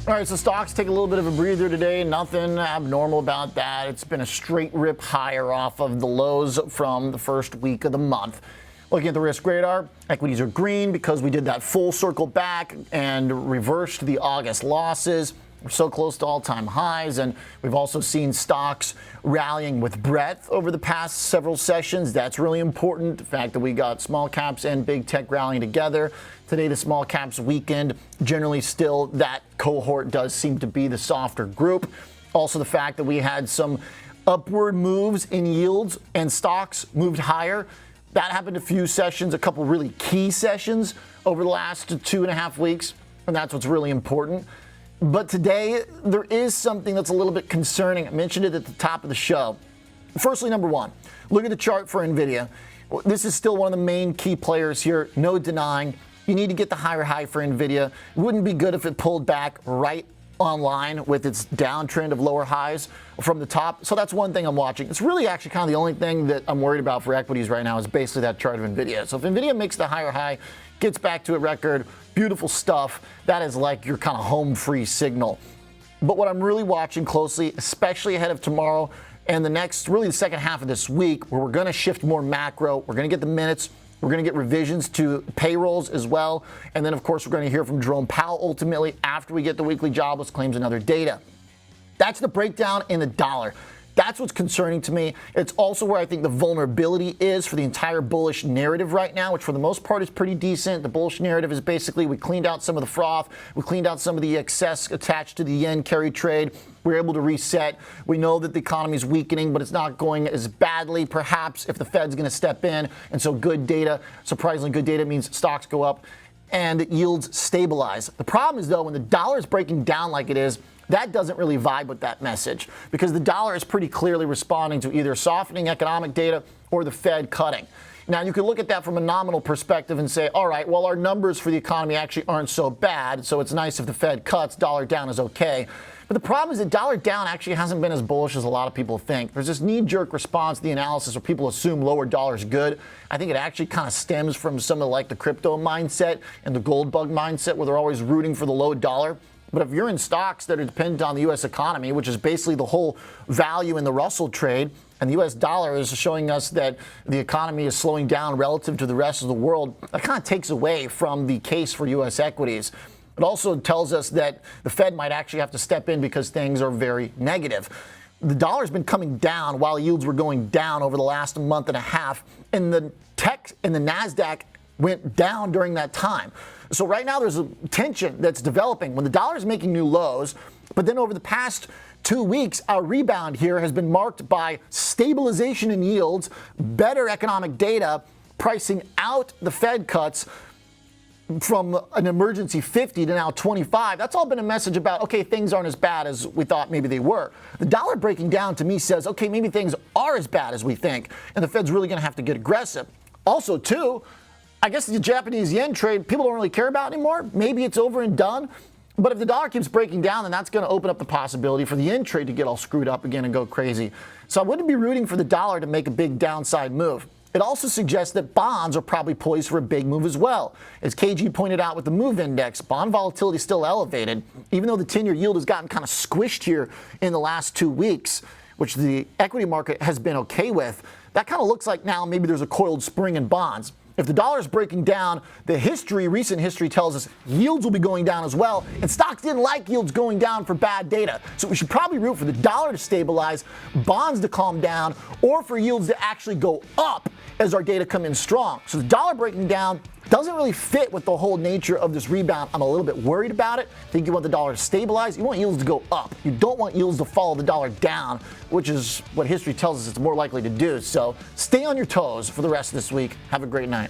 All right, so stocks take a little bit of a breather today. Nothing abnormal about that. It's been a straight rip higher off of the lows from the first week of the month. Looking at the risk radar, equities are green because we did that full circle back and reversed the August losses. We're so close to all-time highs, and we've also seen stocks rallying with breadth over the past several sessions. That's really important. The fact that we got small caps and big tech rallying together. Today, the small caps weekend, generally still that cohort does seem to be the softer group. Also, the fact that we had some upward moves in yields and stocks moved higher. That happened a few sessions, a couple really key sessions over the last 2.5 weeks, and that's what's really important. But today, there is something that's a little bit concerning. I mentioned it at the top of the show. Firstly, number one, look at the chart for NVIDIA. This is still one of the main key players here, no denying. You need to get the higher high for NVIDIA. It wouldn't be good if it pulled back right online with its downtrend of lower highs from the top. So that's one thing I'm watching. It's really actually kind of the only thing that I'm worried about for equities right now is basically that chart of NVIDIA. So if NVIDIA makes the higher high, gets back to a record, beautiful stuff, that is like your kind of home free signal. But what I'm really watching closely, especially ahead of tomorrow and the next, really the second half of this week, where we're going to shift more macro, we're going to get the minutes, we're going to get revisions to payrolls as well. And then, of course, we're going to hear from Jerome Powell ultimately after we get the weekly jobless claims and other data. That's the breakdown in the dollar. That's what's concerning to me. It's also where I think the vulnerability is for the entire bullish narrative right now, which for the most part is pretty decent. The bullish narrative is basically we cleaned out some of the froth. We cleaned out some of the excess attached to the yen carry trade. We're able to reset. We know that the economy is weakening, but it's not going as badly, perhaps, if the Fed's going to step in. And so good data, surprisingly good data, means stocks go up and yields stabilize. The problem is, though, when the dollar is breaking down like it is, that doesn't really vibe with that message because the dollar is pretty clearly responding to either softening economic data or the Fed cutting. Now, you can look at that from a nominal perspective and say, all right, well, our numbers for the economy actually aren't so bad, so it's nice if the Fed cuts, dollar down is okay. But the problem is that dollar down actually hasn't been as bullish as a lot of people think. There's this knee-jerk response to the analysis where people assume lower dollar is good. I think it actually kind of stems from some of like the crypto mindset and the gold bug mindset where they're always rooting for the low dollar. But if you're in stocks that are dependent on the U.S. economy, which is basically the whole value in the Russell trade, and the U.S. dollar is showing us that the economy is slowing down relative to the rest of the world, that kind of takes away from the case for U.S. equities. It also tells us that the Fed might actually have to step in because things are very negative. The dollar's been coming down while yields were going down over the last month and a half, and the tech and the NASDAQ went down during that time. So right now there's a tension that's developing when the dollar is making new lows, but then over the past 2 weeks, our rebound here has been marked by stabilization in yields, better economic data, pricing out the Fed cuts from an emergency 50 to now 25. That's all been a message about, okay, things aren't as bad as we thought maybe they were. The dollar breaking down to me says, okay, maybe things are as bad as we think, and the Fed's really going to have to get aggressive. Also, too, I guess the Japanese yen trade, people don't really care about anymore. Maybe it's over and done. But if the dollar keeps breaking down, then that's going to open up the possibility for the yen trade to get all screwed up again and go crazy. So I wouldn't be rooting for the dollar to make a big downside move. It also suggests that bonds are probably poised for a big move as well. As KG pointed out with the MOVE index, bond volatility is still elevated, even though the 10-year yield has gotten kind of squished here in the last 2 weeks, which the equity market has been okay with. That kind of looks like now maybe there's a coiled spring in bonds. If the dollar is breaking down, recent history tells us yields will be going down as well, and stocks didn't like yields going down for bad data. So we should probably root for the dollar to stabilize, bonds to calm down, or for yields to actually go up as our data come in strong. So the dollar breaking down doesn't really fit with the whole nature of this rebound. I'm a little bit worried about it. I think you want the dollar to stabilize. You want yields to go up. You don't want yields to follow the dollar down, which is what history tells us it's more likely to do. So stay on your toes for the rest of this week. Have a great night.